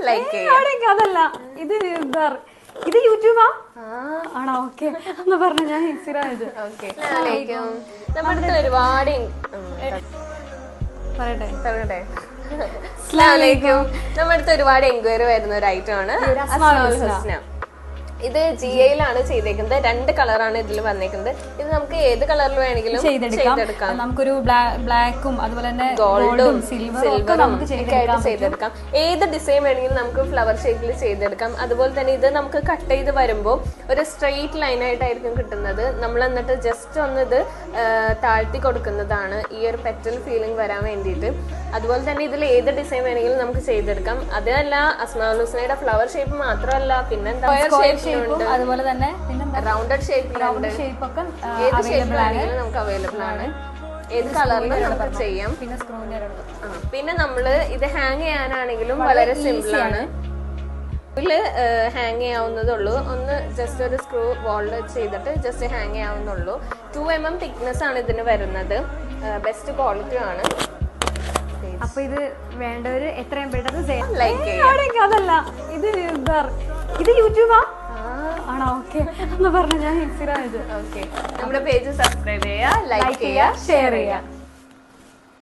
Like ചെയ്യുക. അതല്ല ഇത് ഇത് യൂട്യൂബാ ആണോ? ഓക്കെ എന്ന് പറഞ്ഞ ഞാൻ ഇൻസിറായത്. ഓക്കെ നമ്മുടെ അടുത്ത് ഒരുപാട് പറയട്ടെ പറയട്ടെ. നമ്മുടെ അടുത്ത് ഒരുപാട് എൻക്വയറി വരുന്ന ഒരു ഐറ്റം ആണ് അസ്മാഉൽ ഹുസ്ന. ഇത് GA-യിലാണ് ചെയ്തേക്കുന്നത്. 2 കളറാണ് ഇതിൽ വന്നേക്കുന്നത്. ഇത് നമുക്ക് ഏത് കളറിൽ വേണമെങ്കിലും ചെയ്തെടുക്കാം. നമുക്കൊരു ബ്ലാക്കും അതുപോലെ തന്നെ ഗോൾഡും സിൽവറും ചെയ്തെടുക്കാം. ഏത് ഡിസൈൻ വേണമെങ്കിലും നമുക്ക് ഫ്ലവർ ഷേപ്പിൽ ചെയ്തെടുക്കാം. അതുപോലെ തന്നെ ഇത് നമുക്ക് കട്ട് ചെയ്ത് വരുമ്പോൾ ഒരു സ്ട്രെയിറ്റ് ലൈൻ ആയിട്ടായിരിക്കും കിട്ടുന്നത്. നമ്മൾ എന്നിട്ട് ജസ്റ്റ് ഒന്ന് ഇത് താഴ്ത്തി കൊടുക്കുന്നതാണ് ഈ ഒരു പെറ്റൽ ഫീലിംഗ് വരാൻ വേണ്ടിയിട്ട്. അതുപോലെ തന്നെ ഇതിൽ ഏത് ഡിസൈൻ വേണമെങ്കിലും നമുക്ക് ചെയ്തെടുക്കാം. അതല്ല അസ്മാഉൽ ഹുസ്നയുടെ ഫ്ലവർ ഷേപ്പ് മാത്രമല്ല, പിന്നെ അതുപോലെ തന്നെ റൗണ്ടഡ് ഷേപ്പിലുണ്ട്. ഏത് ഷേപ്പിലാണെങ്കിലും നമുക്ക് അവൈലബിൾ ആണ്. ഏത് കളറിലും നമുക്ക് ചെയ്യാം. പിന്നെ നമ്മള് ഇത് ഹാങ് ചെയ്യാനാണെങ്കിലും വളരെ സിമ്പിൾ ആണ്. ഇതില് ഹാങ് ചെയ്യാവുന്നതുള്ളൂ. ഒന്ന് ജസ്റ്റ് ഒരു സ്ക്രൂ വോൾഡ് ചെയ്തിട്ട് ജസ്റ്റ് ഹാങ് ചെയ്യാവുന്നുള്ളൂ. 2mm തിക്നെസ് ആണ് ഇതിന് വരുന്നത്. ബെസ്റ്റ് ക്വാളിറ്റി ആണ്. അപ്പൊ ഇത് വേണ്ടവര് എത്രയും പെട്ടെന്ന് ലൈക്ക് അതല്ല ഇത് ഇത് യൂട്യൂബാ ആണോ? ഓക്കെ എന്ന് പറഞ്ഞ ഞാൻ ഇൻസിറായത്. ഓക്കെ നമ്മുടെ പേജ് സബ്സ്ക്രൈബ് ചെയ്യുക, ലൈക്ക് ചെയ്യുക, ഷെയർ ചെയ്യുക.